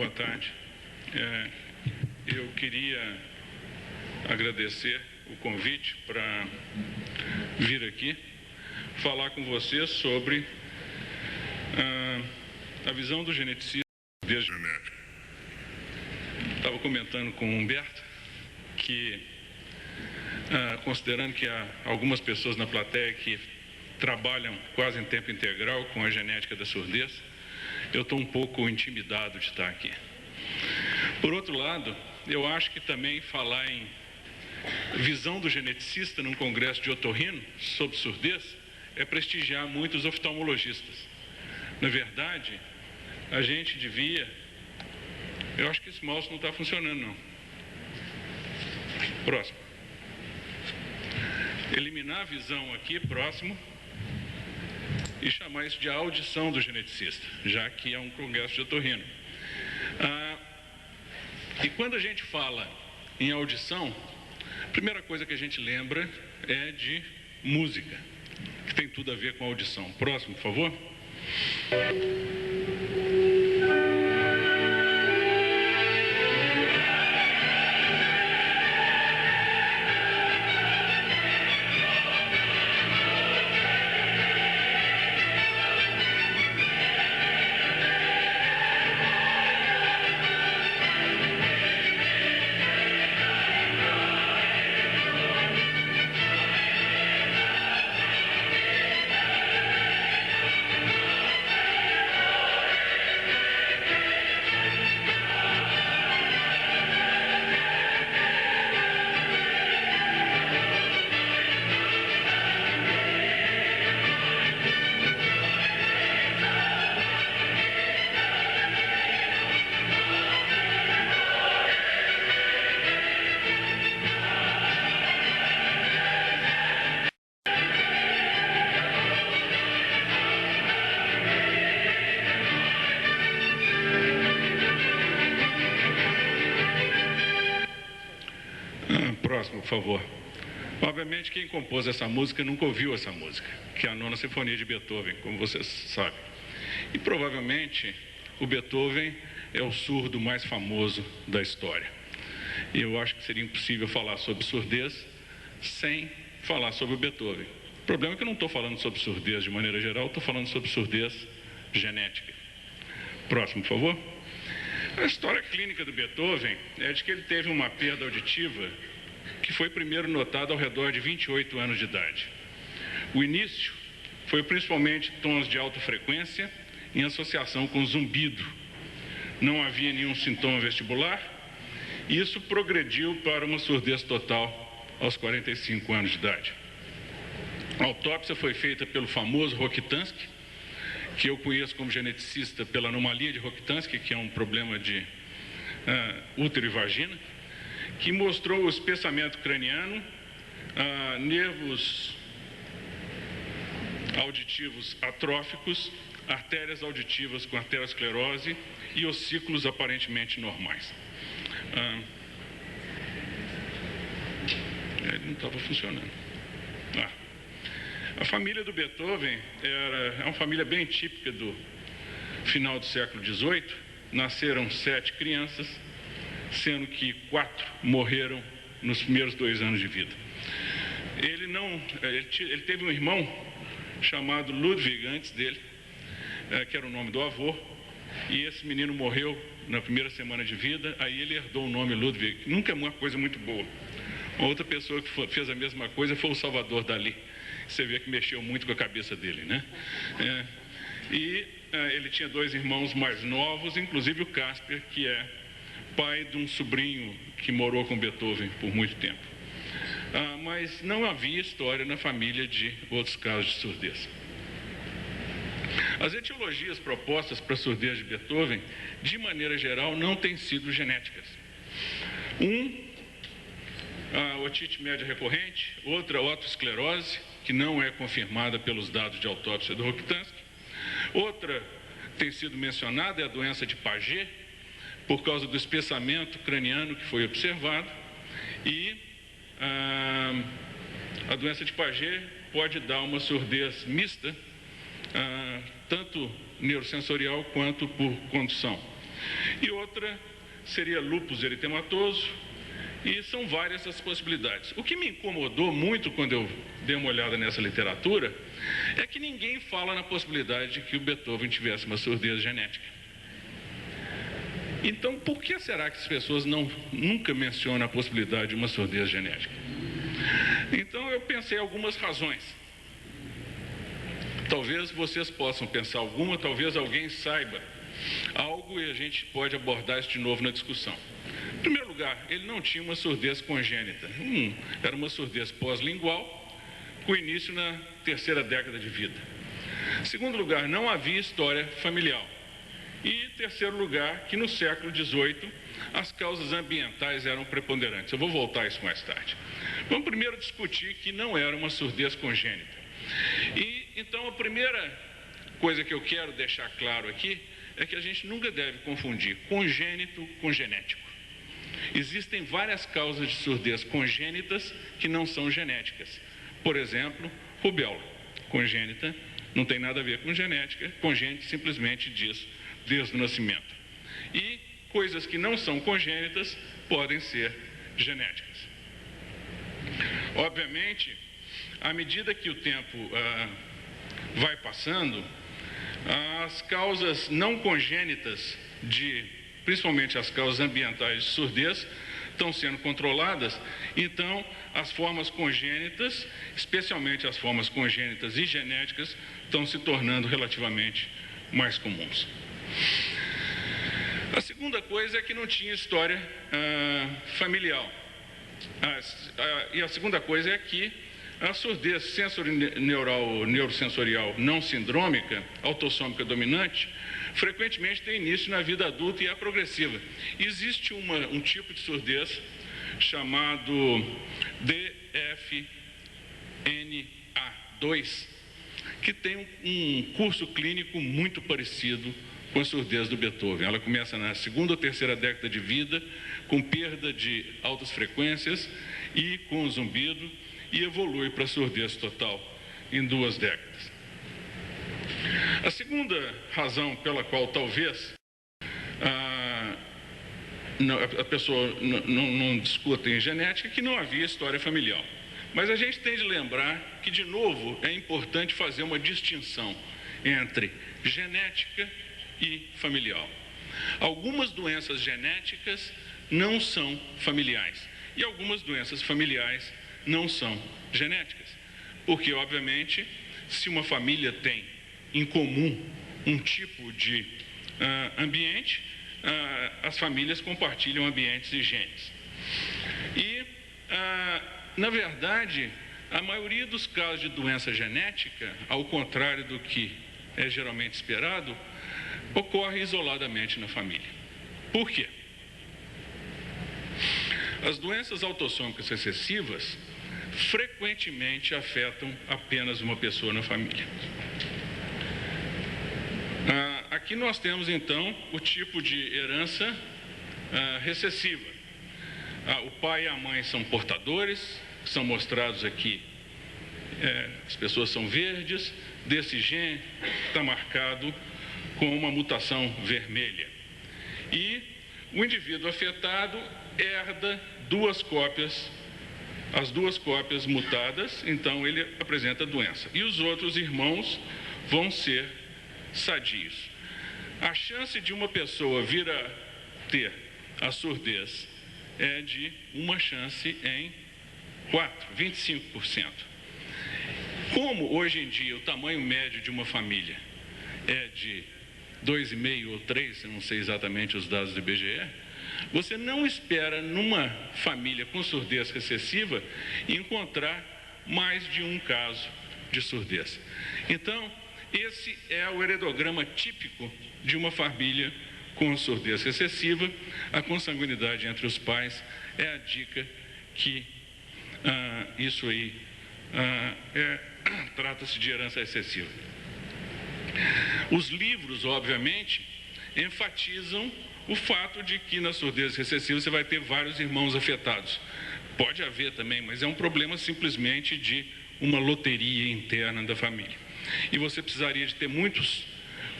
boa tarde. Eu queria agradecer o convite para vir aqui falar com vocês sobre a visão do geneticista desde genética. Estava comentando com o Humberto que, considerando que há algumas pessoas na plateia que trabalham quase em tempo integral com a genética da surdez, eu estou um pouco intimidado de estar aqui. Por outro lado, eu acho que também falar em visão do geneticista num congresso de otorrino sobre surdez é prestigiar muito os oftalmologistas. Na verdade, a gente devia... Eu acho que esse mouse não está funcionando, não. Próximo. Eliminar a visão aqui, próximo, e chamar isso de audição do geneticista, já que é um congresso de otorrino. E quando a gente fala em audição, a primeira coisa que a gente lembra é de música, que tem tudo a ver com audição. Próximo, por favor. Próximo, por favor. Obviamente, quem compôs essa música nunca ouviu essa música, que é a Nona Sinfonia de Beethoven, como vocês sabem. E provavelmente o Beethoven é o surdo mais famoso da história. E eu acho que seria impossível falar sobre surdez sem falar sobre o Beethoven. O problema é que eu não estou falando sobre surdez de maneira geral, estou falando sobre surdez genética. Próximo, por favor. A história clínica do Beethoven é de que ele teve uma perda auditiva que foi primeiro notada ao redor de 28 anos de idade. O início foi principalmente tons de alta frequência em associação com zumbido. Não havia nenhum sintoma vestibular e isso progrediu para uma surdez total aos 45 anos de idade. A autópsia foi feita pelo famoso Rokitansky, que eu conheço como geneticista pela anomalia de Rokitansky, que é um problema de útero e vagina, que mostrou o espessamento craniano, nervos auditivos atróficos, artérias auditivas com arteriosclerose e ossículos aparentemente normais. Ele não estava funcionando. A família do Beethoven é uma família bem típica do final do século XVIII. Nasceram 7 crianças, sendo que 4 morreram nos primeiros 2 anos de vida. Ele teve um irmão chamado Ludwig antes dele, que era o nome do avô, e esse menino morreu na primeira semana de vida, aí ele herdou o nome Ludwig. Nunca é uma coisa muito boa. Uma outra pessoa que fez a mesma coisa foi o Salvador Dalí. Você vê que mexeu muito com a cabeça dele, né? Ele tinha 2 irmãos mais novos, inclusive o Caspar, que é pai de um sobrinho que morou com Beethoven por muito tempo. Mas não havia história na família de outros casos de surdez. As etiologias propostas para a surdez de Beethoven, de maneira geral, não têm sido genéticas. A otite média recorrente, outra, a otosclerose, que não é confirmada pelos dados de autópsia do Rokitansky. Outra tem sido mencionada é a doença de Paget, por causa do espessamento craniano que foi observado. E a doença de Paget pode dar uma surdez mista, tanto neurosensorial quanto por condução. E outra seria lúpus eritematoso, e são várias as possibilidades. O que me incomodou muito quando eu dei uma olhada nessa literatura é que ninguém fala na possibilidade de que o Beethoven tivesse uma surdez genética. Então, por que será que as pessoas nunca mencionam a possibilidade de uma surdez genética? Então, eu pensei algumas razões. Talvez vocês possam pensar alguma, talvez alguém saiba algo e a gente pode abordar isso de novo na discussão. Em primeiro lugar, ele não tinha uma surdez congênita. Era uma surdez pós-lingual, com início na terceira década de vida. Em segundo lugar, não havia história familiar. E, em terceiro lugar, que no século XVIII, as causas ambientais eram preponderantes. Eu vou voltar a isso mais tarde. Vamos primeiro discutir que não era uma surdez congênita. E, então, a primeira coisa que eu quero deixar claro aqui é que a gente nunca deve confundir congênito com genético. Existem várias causas de surdez congênitas que não são genéticas. Por exemplo, rubéola. Congênita não tem nada a ver com genética, congênito simplesmente diz desde o nascimento. E coisas que não são congênitas podem ser genéticas. Obviamente, à medida que o tempo vai passando, as causas não congênitas principalmente as causas ambientais de surdez, estão sendo controladas, então as formas congênitas, especialmente as formas congênitas e genéticas, estão se tornando relativamente mais comuns. A segunda coisa é que não tinha história familiar. E a segunda coisa é que a surdez sensorineural neurosensorial não sindrômica, autossômica dominante, frequentemente tem início na vida adulta e é progressiva. Existe um tipo de surdez chamado DFNA2, que tem um curso clínico muito parecido com a surdez do Beethoven. Ela começa na segunda ou terceira década de vida, com perda de altas frequências e com zumbido, e evolui para a surdez total em 2 décadas. A segunda razão pela qual talvez a pessoa não discuta em genética é que não havia história familiar. Mas a gente tem de lembrar que, de novo, é importante fazer uma distinção entre genética e familiar. Algumas doenças genéticas não são familiares e algumas doenças familiares não são genéticas. Porque, obviamente, se uma família tem em comum um tipo de ambiente, as famílias compartilham ambientes e genes. E, na verdade, a maioria dos casos de doença genética, ao contrário do que é geralmente esperado, ocorre isoladamente na família. Por quê? As doenças autossômicas recessivas frequentemente afetam apenas uma pessoa na família. Aqui nós temos, então, o tipo de herança recessiva. O pai e a mãe são portadores, são mostrados aqui, as pessoas são verdes, desse gene está marcado com uma mutação vermelha. E o indivíduo afetado herda as duas cópias mutadas, então ele apresenta doença. E os outros irmãos vão ser sadios. A chance de uma pessoa vir a ter a surdez é de uma chance em 25%. Como hoje em dia o tamanho médio de uma família é de 2,5 ou 3, eu não sei exatamente os dados do IBGE, você não espera numa família com surdez recessiva encontrar mais de um caso de surdez. Então, esse é o heredograma típico de uma família com surdez recessiva. A consanguinidade entre os pais é a dica que isso aí trata-se de herança excessiva. Os livros, obviamente, enfatizam o fato de que na surdez recessiva você vai ter vários irmãos afetados. Pode haver também, mas é um problema simplesmente de uma loteria interna da família. E você precisaria de ter muitos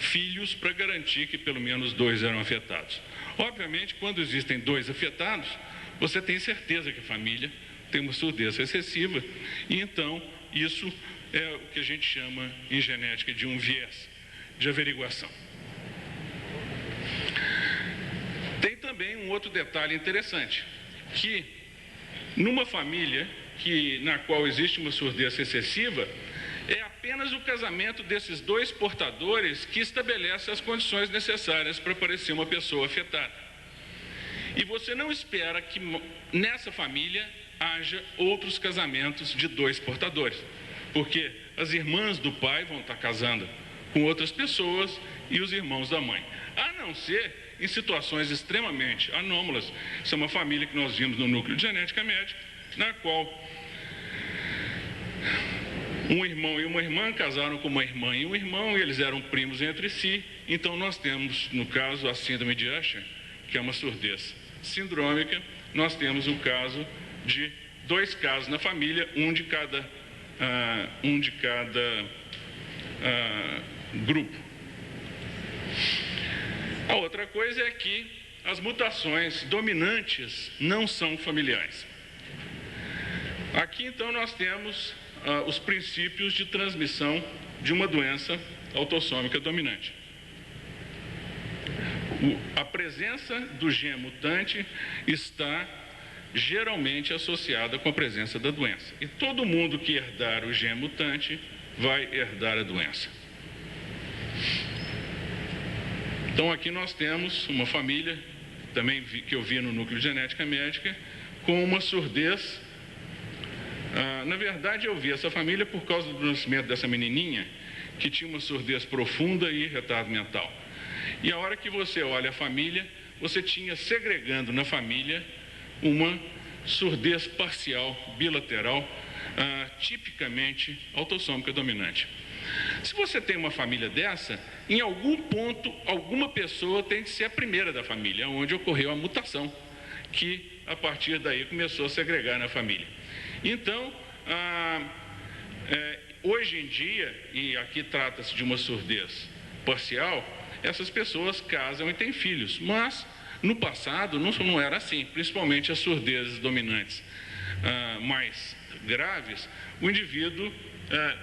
filhos para garantir que pelo menos 2 eram afetados. Obviamente, quando existem 2 afetados, você tem certeza que a família tem uma surdez excessiva, e então isso é o que a gente chama em genética de um viés de averiguação. Tem também um outro detalhe interessante, que numa família na qual existe uma surdez excessiva, é apenas o casamento desses 2 portadores que estabelece as condições necessárias para aparecer uma pessoa afetada. E você não espera que nessa família haja outros casamentos de 2 portadores, porque as irmãs do pai vão estar casando com outras pessoas e os irmãos da mãe, a não ser em situações extremamente anômalas. Isso é uma família que nós vimos no núcleo de genética médica, na qual um irmão e uma irmã casaram com uma irmã e um irmão, e eles eram primos entre si. Então nós temos, no caso, a síndrome de Usher, que é uma surdez sindrômica. Nós temos o caso de 2 casos na família, um de cada grupo. A outra coisa é que as mutações dominantes não são familiares. Aqui, então, nós temos os princípios de transmissão de uma doença autossômica dominante. A presença do gene mutante está geralmente associada com a presença da doença. E todo mundo que herdar o gene mutante vai herdar a doença. Então, aqui nós temos uma família, também que eu vi no núcleo de genética médica, com uma surdez. Na verdade, eu vi essa família por causa do nascimento dessa menininha, que tinha uma surdez profunda e retardo mental. E a hora que você olha a família, você tinha segregando na família uma surdez parcial, bilateral, tipicamente autossômica dominante. Se você tem uma família dessa, em algum ponto, alguma pessoa tem de ser a primeira da família, onde ocorreu a mutação, que a partir daí começou a segregar na família. Então, hoje em dia, e aqui trata-se de uma surdez parcial, essas pessoas casam e têm filhos, mas no passado não era assim, principalmente as surdezes dominantes mais graves, o indivíduo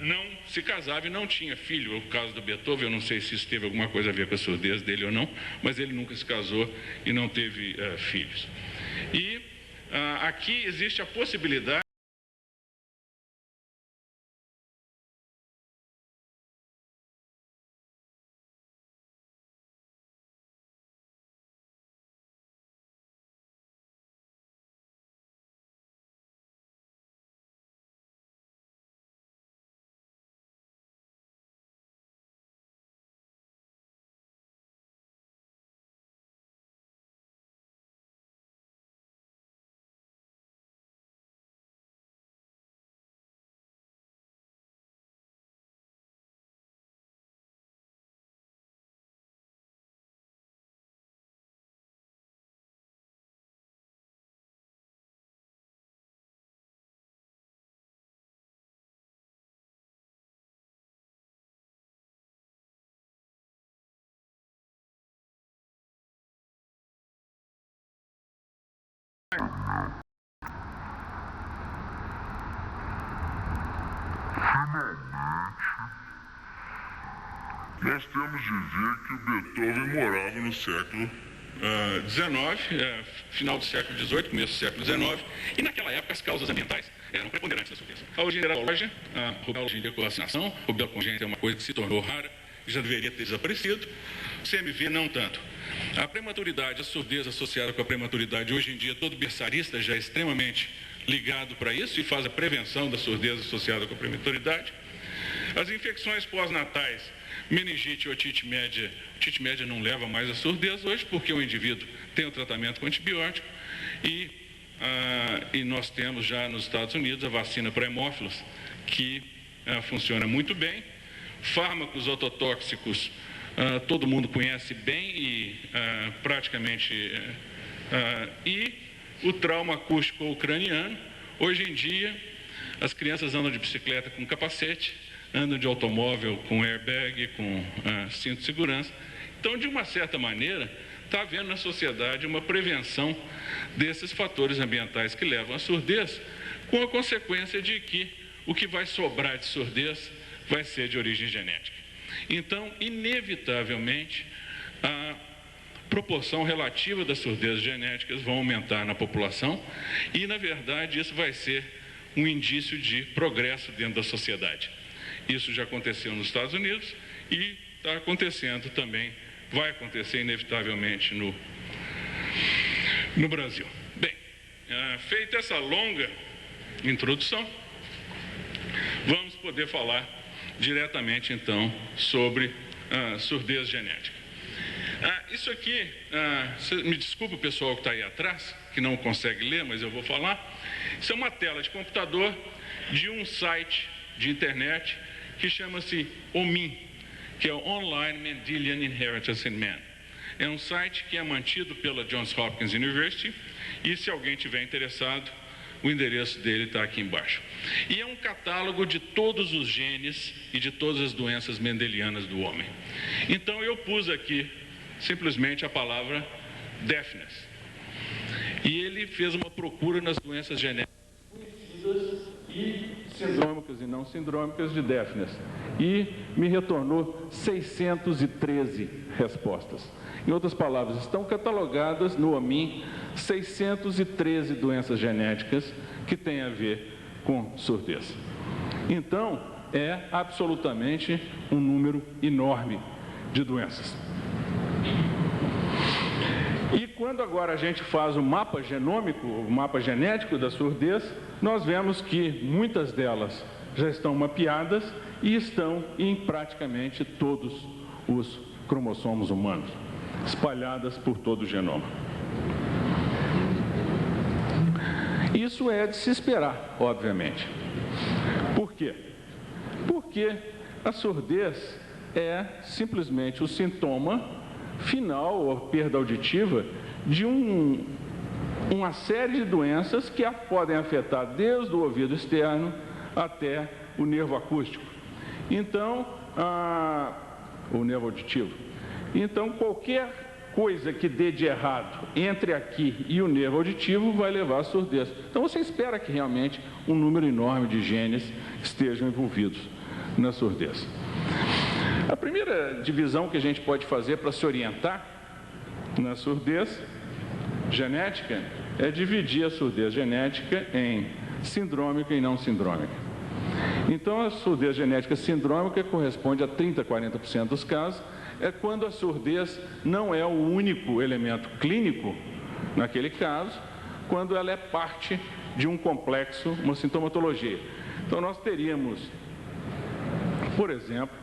não se casava e não tinha filho. O caso do Beethoven, eu não sei se isso teve alguma coisa a ver com a surdez dele ou não, mas ele nunca se casou e não teve filhos. E aqui existe a possibilidade nós temos de ver que o Beethoven morava no século XIX, final do século XVIII, começo do século XIX, e naquela época as causas ambientais eram preponderantes na surdez. A origem era lógica, a origem da coassinação, o rubéola congênita é uma coisa que se tornou rara, já deveria ter desaparecido, CMV não tanto. A prematuridade, a surdez associada com a prematuridade, hoje em dia todo berçarista já é extremamente ligado para isso e faz a prevenção da surdez associada com a prematuridade. As infecções pós-natais, meningite ou otite média não leva mais a surdez hoje, porque o indivíduo tem o tratamento com antibiótico e nós temos já nos Estados Unidos a vacina para hemófilos, que funciona muito bem. Fármacos ototóxicos, todo mundo conhece bem e praticamente... e o trauma acústico ou craniano, hoje em dia, as crianças andam de bicicleta com capacete, andam de automóvel com airbag, com cinto de segurança. Então, de uma certa maneira, está havendo na sociedade uma prevenção desses fatores ambientais que levam à surdez, com a consequência de que o que vai sobrar de surdez vai ser de origem genética. Então, inevitavelmente, a proporção relativa das surdezes genéticas vão aumentar na população e, na verdade, isso vai ser um indício de progresso dentro da sociedade. Isso já aconteceu nos Estados Unidos e está acontecendo também, vai acontecer inevitavelmente no Brasil. Bem, feita essa longa introdução, vamos poder falar diretamente, então, sobre surdez genética. Isso aqui, me desculpa o pessoal que está aí atrás, que não consegue ler, mas eu vou falar. Isso é uma tela de computador de um site de internet que chama-se OMIN, que é o Online Mendelian Inheritance in Man. É um site que é mantido pela Johns Hopkins University e, se alguém tiver interessado, o endereço dele está aqui embaixo. E é um catálogo de todos os genes e de todas as doenças mendelianas do homem. Então, eu pus aqui simplesmente a palavra deafness. E ele fez uma procura nas doenças genéticas conhecidas e sindrômicas e não sindrômicas de deafness. E me retornou 613 respostas. Em outras palavras, estão catalogadas no OMIN 613 doenças genéticas que têm a ver com surdez. Então, é absolutamente um número enorme de doenças. E quando agora a gente faz o mapa genômico, o mapa genético da surdez, nós vemos que muitas delas já estão mapeadas e estão em praticamente todos os cromossomos humanos, espalhadas por todo o genoma. Isso é de se esperar, obviamente. Por quê? Porque a surdez é simplesmente o sintoma final, ou perda auditiva, de uma série de doenças que podem afetar desde o ouvido externo até o nervo acústico. Então, o nervo auditivo. Então, qualquer coisa que dê de errado entre aqui e o nervo auditivo vai levar à surdez. Então, você espera que realmente um número enorme de genes estejam envolvidos na surdez. A primeira divisão que a gente pode fazer para se orientar na surdez genética é dividir a surdez genética em sindrômica e não sindrômica. Então, a surdez genética sindrômica corresponde a 30% a 40% dos casos, é quando a surdez não é o único elemento clínico naquele caso, quando ela é parte de um complexo, uma sintomatologia. Então, nós teríamos, por exemplo,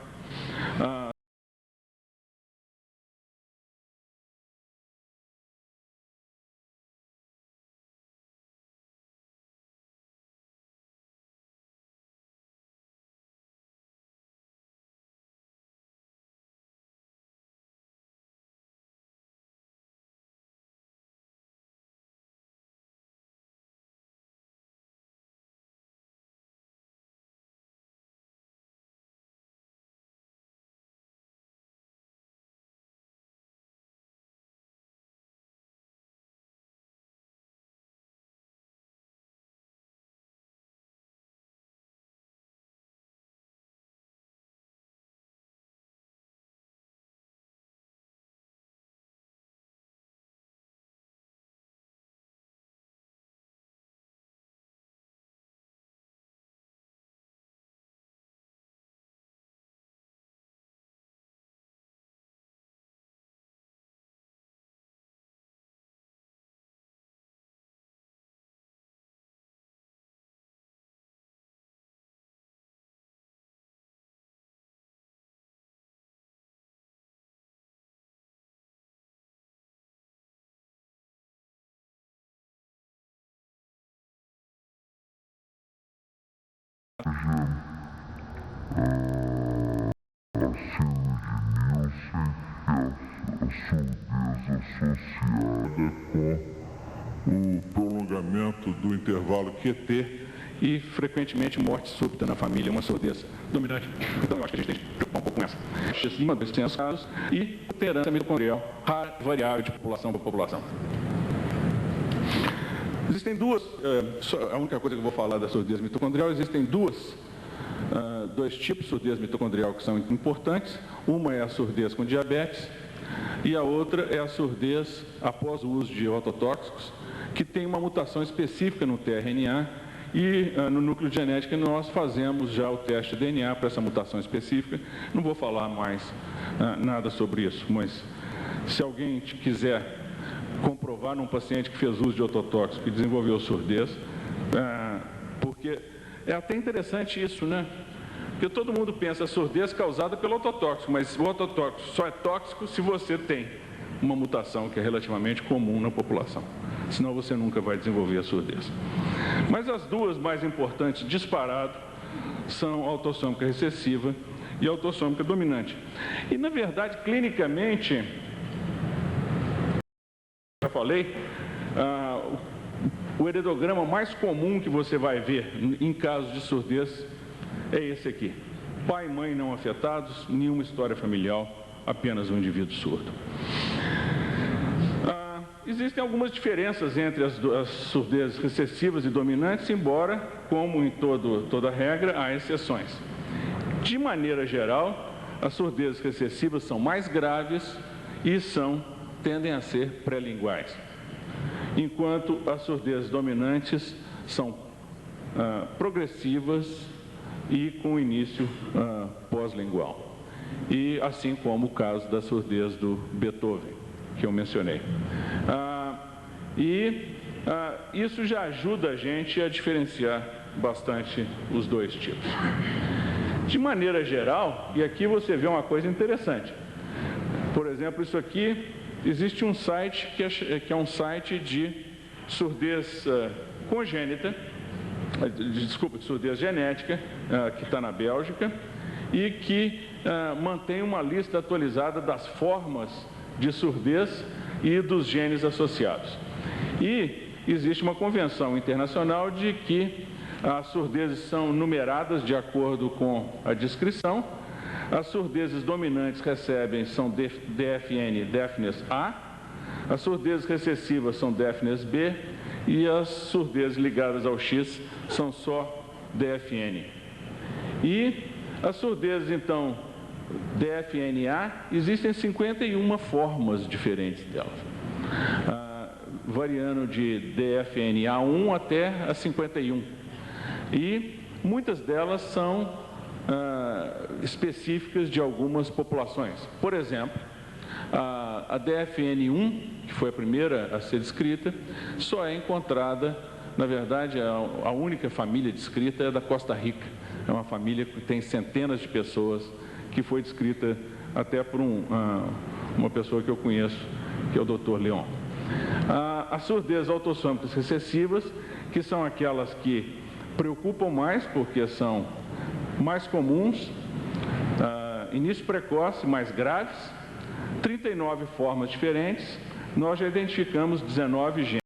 associada com o prolongamento do intervalo QT e, frequentemente, morte súbita na família, uma surdez dominante. Então, eu acho que a gente tem que se preocupar um pouco com essa. Uma dos casos e alterância mitocondrial variável de população para população. Existem duas, a única coisa que eu vou falar da surdez mitocondrial, existem dois tipos de surdez mitocondrial que são importantes. Uma é a surdez com diabetes e a outra é a surdez após o uso de ototóxicos, que tem uma mutação específica no tRNA e no núcleo genético nós fazemos já o teste de DNA para essa mutação específica. Não vou falar mais nada sobre isso, mas se alguém quiser comprovar num paciente que fez uso de ototóxico e desenvolveu surdez, porque é até interessante isso, né? Porque todo mundo pensa surdez causada pelo ototóxico, mas o ototóxico só é tóxico se você tem uma mutação que é relativamente comum na população. Senão você nunca vai desenvolver a surdez. Mas as duas mais importantes, disparado, são a autossômica recessiva e a autossômica dominante. E, na verdade, clinicamente, já falei, o heredograma mais comum que você vai ver em casos de surdez é esse aqui. Pai e mãe não afetados, nenhuma história familiar, apenas um indivíduo surdo. Existem algumas diferenças entre as surdezes recessivas e dominantes, embora, como em toda regra, há exceções. De maneira geral, as surdezes recessivas são mais graves e tendem a ser pré-linguais, enquanto as surdezes dominantes são progressivas e com início pós-lingual. E assim como o caso da surdez do Beethoven, que eu mencionei. Isso já ajuda a gente a diferenciar bastante os dois tipos. De maneira geral, e aqui você vê uma coisa interessante. Por exemplo, isso aqui, existe um site que é um site de surdez congênita, surdez genética, que está na Bélgica, e que mantém uma lista atualizada das formas de surdez e dos genes associados. E existe uma convenção internacional de que as surdezes são numeradas de acordo com a descrição. As surdezes dominantes são DFN, Deafness A, as surdezes recessivas são Deafness B e as surdezes ligadas ao X são só DFN. E as surdezes, então, DFNA, existem 51 formas diferentes delas, variando de DFNA1 até a 51. E muitas delas são específicas de algumas populações. Por exemplo, a DFN1, que foi a primeira a ser descrita, só é encontrada, na verdade, a única família descrita é da Costa Rica. É uma família que tem centenas de pessoas, que foi descrita até por uma pessoa que eu conheço, que é o Dr. Leon. As surdezes autossômicas recessivas, que são aquelas que preocupam mais, porque são mais comuns, início precoce, mais graves, 39 formas diferentes, nós já identificamos 19 genes.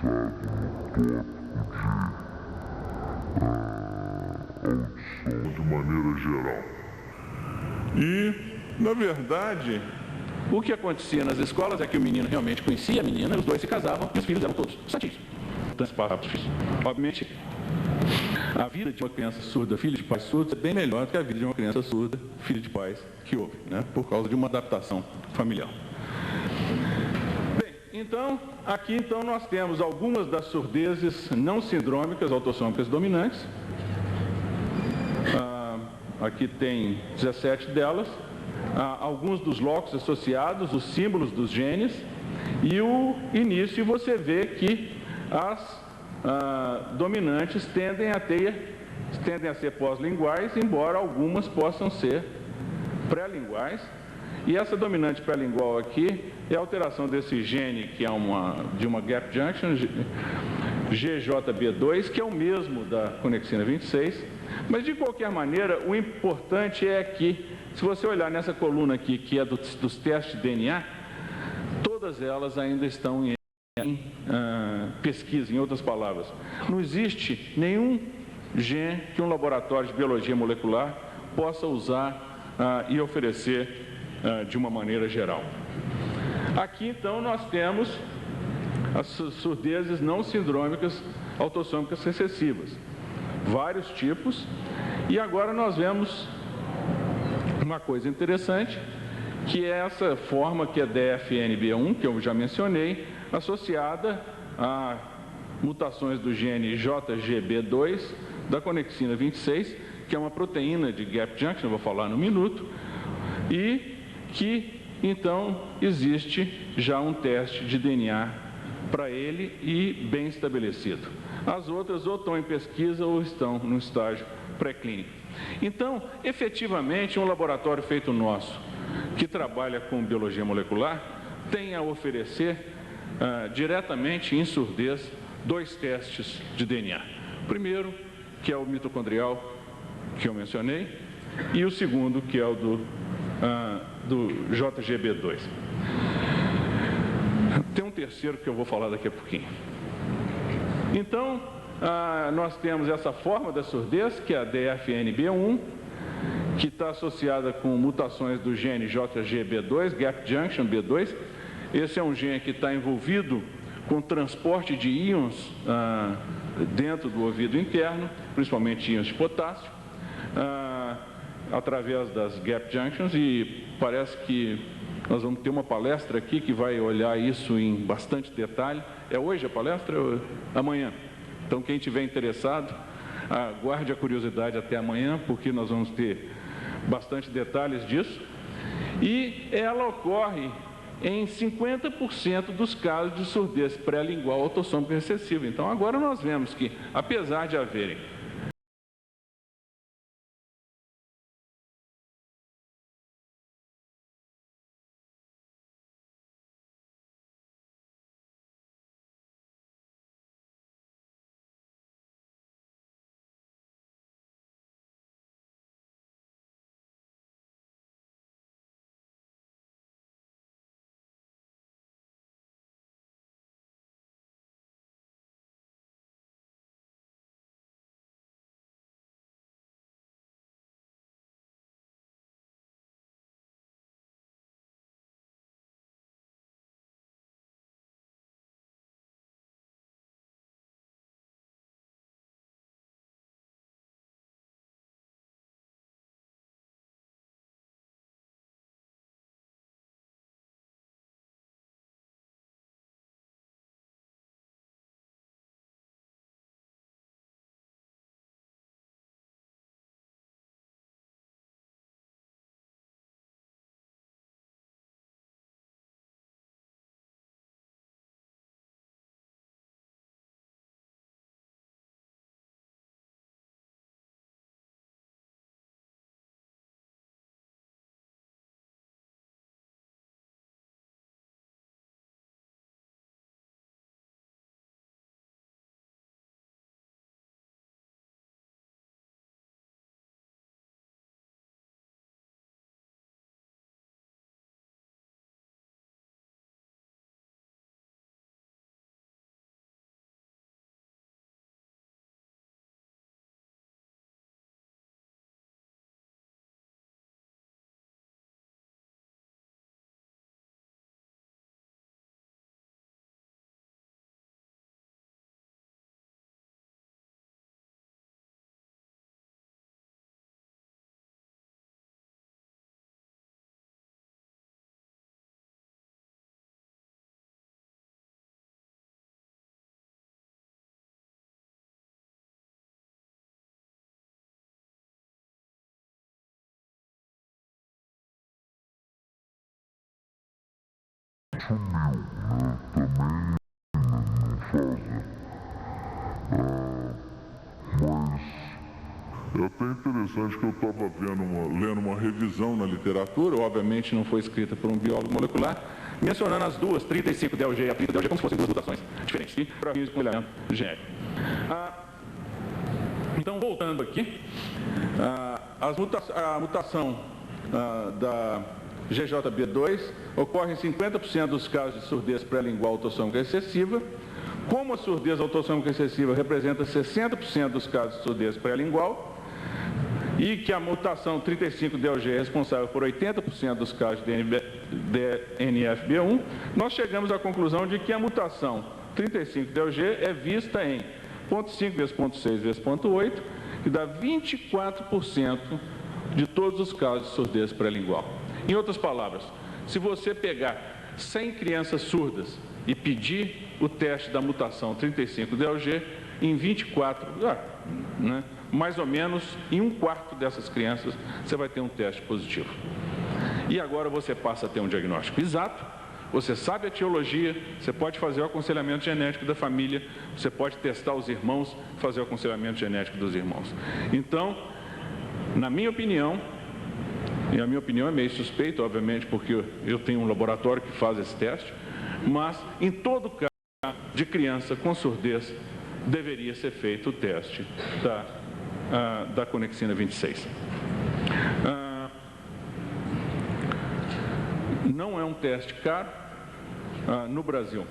audição de maneira geral. E, na verdade, o que acontecia nas escolas é que o menino realmente conhecia a menina, os dois se casavam e os filhos eram todos santinhos. Obviamente, a vida de uma criança surda, filho de pais surdos, é bem melhor do que a vida de uma criança surda, filho de pais que ouvem, né? Por causa de uma adaptação familiar. Bem, então, aqui então nós temos algumas das surdezes não sindrômicas autossômicas dominantes. Aqui tem 17 delas, alguns dos locos associados, os símbolos dos genes, e o início você vê que as dominantes tendem a ser pós-linguais, embora algumas possam ser pré-linguais. E essa dominante pré-lingual aqui é a alteração desse gene, que é de uma gap junction, GJB2, que é o mesmo da conexina 26. Mas, de qualquer maneira, o importante é que, se você olhar nessa coluna aqui, que é dos testes de DNA, todas elas ainda estão em pesquisa, em outras palavras. Não existe nenhum gene que um laboratório de biologia molecular possa usar e oferecer de uma maneira geral. Aqui, então, nós temos as surdezes não sindrômicas autossômicas recessivas. Vários tipos. E agora nós vemos uma coisa interessante, que é essa forma que é DFNB1, que eu já mencionei, associada a mutações do gene JGB2 da conexina 26, que é uma proteína de gap junction, eu vou falar no minuto, e que então existe já um teste de DNA para ele e bem estabelecido. As outras ou estão em pesquisa ou estão no estágio pré-clínico. Então, efetivamente, um laboratório feito nosso, que trabalha com biologia molecular, tem a oferecer diretamente em surdez 2 testes de DNA. O primeiro, que é o mitocondrial, que eu mencionei, e o segundo, que é o do JGB2. Tem um terceiro que eu vou falar daqui a pouquinho. Então, nós temos essa forma da surdez, que é a DFNB1, que está associada com mutações do gene JGB2, Gap Junction B2. Esse é um gene que está envolvido com transporte de íons dentro do ouvido interno, principalmente íons de potássio, através das Gap Junctions, e parece que nós vamos ter uma palestra aqui que vai olhar isso em bastante detalhe. É hoje a palestra ou amanhã? Então, quem estiver interessado, guarde a curiosidade até amanhã, porque nós vamos ter bastante detalhes disso. E ela ocorre em 50% dos casos de surdez pré-lingual autossômica recessiva. Então, agora nós vemos que, apesar de haverem É até interessante que eu estava lendo uma revisão na Literatura, obviamente não foi escrita por um biólogo molecular, mencionando as duas, 35-DLG e a 30-DLG, como se fossem duas mutações diferentes, e para fins de conhecimento genético. Então, voltando aqui, a mutação da GJB2 ocorre em 50% dos casos de surdez pré-lingual autossômica excessiva. Como a surdez autossômica excessiva representa 60% dos casos de surdez pré-lingual, e que a mutação 35-DLG é responsável por 80% dos casos de NF-B1, nós chegamos à conclusão de que a mutação 35-DLG é vista em 0,5 vezes 0,6 vezes 0,8, que dá 24% de todos os casos de surdez pré-lingual. Em outras palavras, se você pegar 100 crianças surdas e pedir o teste da mutação 35-DLG, em 24, mais ou menos em 1/4 dessas crianças, você vai ter um teste positivo. E agora você passa a ter um diagnóstico exato, você sabe a etiologia, você pode fazer o aconselhamento genético da família, você pode testar os irmãos, fazer o aconselhamento genético dos irmãos. Então, na minha opinião, e a minha opinião é meio suspeita, obviamente, porque eu tenho um laboratório que faz esse teste, mas em todo caso de criança com surdez, deveria ser feito o teste da conexina 26. Não é um teste caro no Brasil.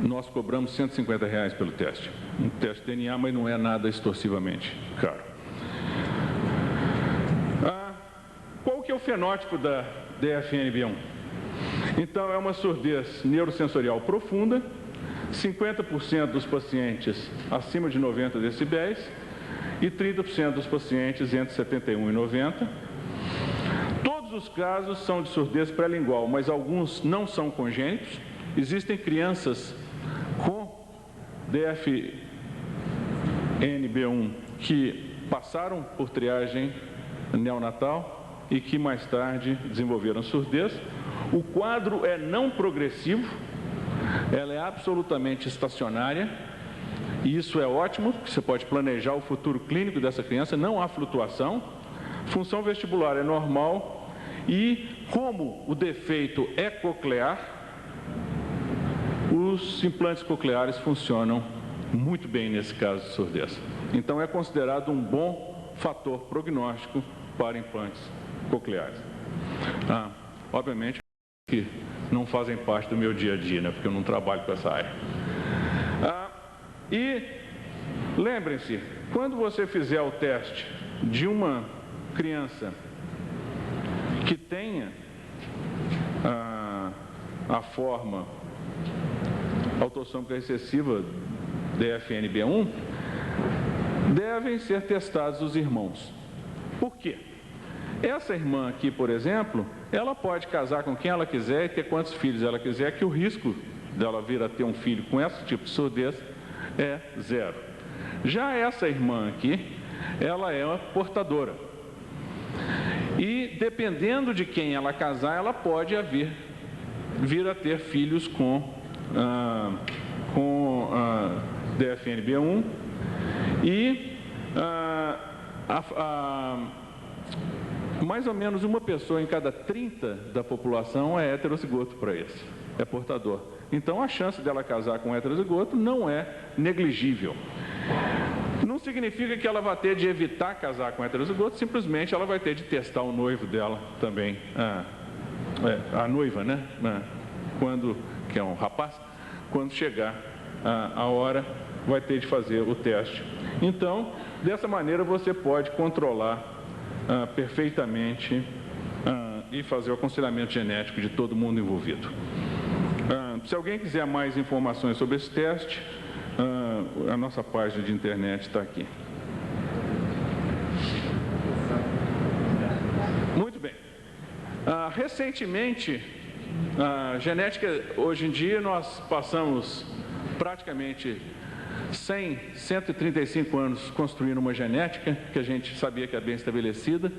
Nós cobramos R$150 pelo teste. Um teste de DNA, mas não é nada extorsivamente caro. Qual que é o fenótipo da DFNB1? Então, é uma surdez neurosensorial profunda, 50% dos pacientes acima de 90 decibéis e 30% dos pacientes entre 71 e 90. Todos os casos são de surdez pré-lingual, mas alguns não são congênitos. Existem crianças com DFNB1 que passaram por triagem neonatal e que mais tarde desenvolveram surdez. O quadro é não progressivo, ela é absolutamente estacionária, e isso é ótimo, porque você pode planejar o futuro clínico dessa criança, não há flutuação, função vestibular é normal, e como o defeito é coclear, os implantes cocleares funcionam muito bem nesse caso de surdez. Então é considerado um bom fator prognóstico para implantes cocleares. Obviamente que não fazem parte do meu dia a dia, porque eu não trabalho com essa área. E lembrem-se, quando você fizer o teste de uma criança que tenha a forma autossômica recessiva DFNB1, devem ser testados os irmãos. Por quê? Essa irmã aqui, por exemplo, ela pode casar com quem ela quiser e ter quantos filhos ela quiser, que o risco dela vir a ter um filho com esse tipo de surdez é 0. Já essa irmã aqui, ela é uma portadora. E dependendo de quem ela casar, ela pode vir a ter filhos com DFNB1 e mais ou menos uma pessoa em cada 30 da população é heterozigoto para esse, é portador. Então a chance dela casar com um heterozigoto não é negligível. Não significa que ela vai ter de evitar casar com heterozigoto, simplesmente ela vai ter de testar o noivo dela também, a noiva, né? Que é um rapaz, quando chegar a hora, vai ter de fazer o teste. Então, dessa maneira você pode controlar perfeitamente e fazer o aconselhamento genético de todo mundo envolvido. Se alguém quiser mais informações sobre esse teste, a nossa página de internet está aqui. Muito bem. Recentemente, a genética, hoje em dia, nós passamos praticamente 135 anos construindo uma genética que a gente sabia que é bem estabelecida,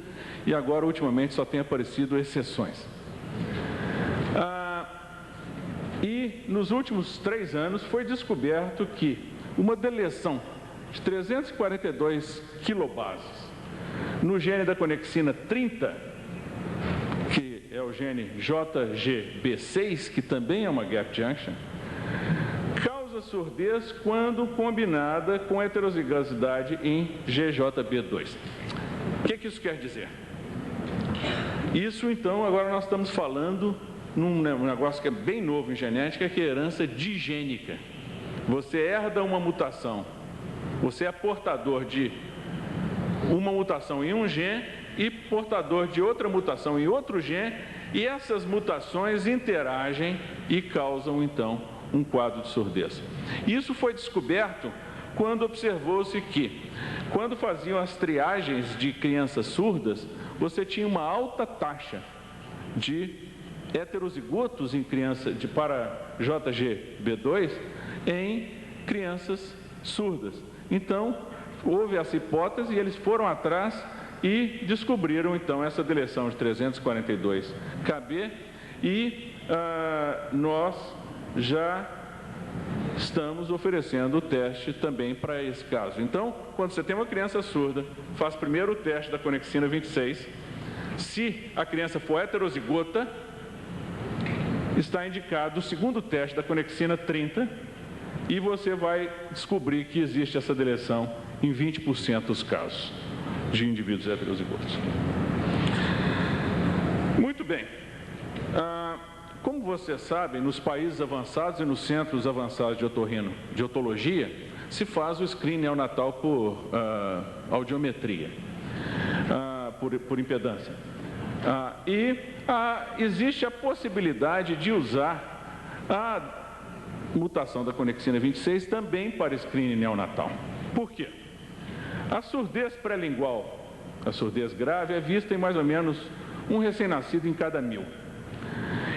e agora, ultimamente, só tem aparecido exceções. nos últimos 3 anos, foi descoberto que uma deleção de 342 quilobases no gene da conexina 30, que é o gene JGB6, que também é uma gap junction, causa surdez quando combinada com heterozigosidade em GJB2. O que isso quer dizer? Isso, então, agora nós estamos falando num negócio que é bem novo em genética, que é herança digênica. Você herda uma mutação, você é portador de uma mutação em um gene e portador de outra mutação em outro gene, e essas mutações interagem e causam, então, um quadro de surdez. Isso foi descoberto quando observou-se que, quando faziam as triagens de crianças surdas, você tinha uma alta taxa de heterozigotos em criança para JGB2 em crianças surdas. Então, houve essa hipótese e eles foram atrás e descobriram, então, essa deleção de 342 KB e nós já estamos oferecendo o teste também para esse caso. Então, quando você tem uma criança surda, faz primeiro o teste da conexina 26. Se a criança for heterozigota, está indicado o segundo teste da conexina 30 e você vai descobrir que existe essa deleção em 20% dos casos de indivíduos heterozigotos. Muito bem. Como vocês sabem, nos países avançados e nos centros avançados de otologia, se faz o screening neonatal por audiometria, por impedância. Existe a possibilidade de usar a mutação da conexina 26 também para screening neonatal. Por quê? A surdez pré-lingual, a surdez grave, é vista em mais ou menos um recém-nascido em cada 1000.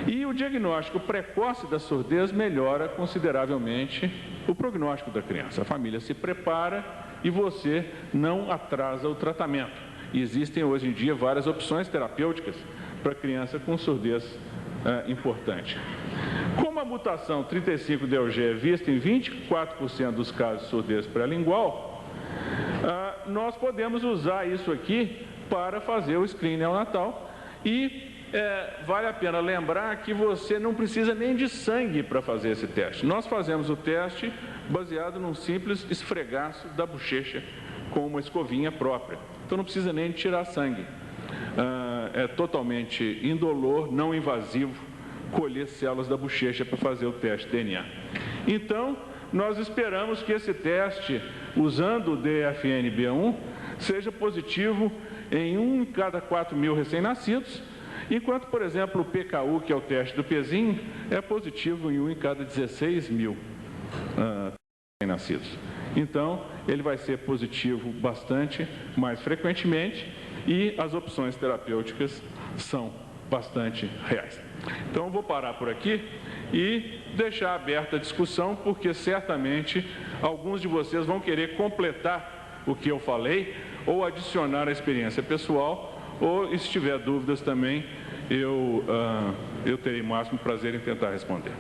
E o diagnóstico precoce da surdez melhora consideravelmente o prognóstico da criança. A família se prepara e você não atrasa o tratamento. E existem hoje em dia várias opções terapêuticas para criança com surdez importante. Como a mutação 35DLG é vista em 24% dos casos de surdez pré-lingual, nós podemos usar isso aqui para fazer o screening neonatal e vale a pena lembrar que você não precisa nem de sangue para fazer esse teste. Nós fazemos o teste baseado num simples esfregaço da bochecha com uma escovinha própria. Então não precisa nem de tirar sangue. É totalmente indolor, não invasivo, colher células da bochecha para fazer o teste DNA. Então, nós esperamos que esse teste, usando o DFN-B1, seja positivo em 1 em cada 4.000 recém-nascidos, enquanto, por exemplo, o PKU, que é o teste do pezinho, é positivo em 1 em cada 16.000 recém-nascidos. Então, ele vai ser positivo bastante mais frequentemente e as opções terapêuticas são bastante reais. Então, eu vou parar por aqui e deixar aberta a discussão, porque certamente alguns de vocês vão querer completar o que eu falei ou adicionar a experiência pessoal, ou, se tiver dúvidas também, eu terei o máximo prazer em tentar responder.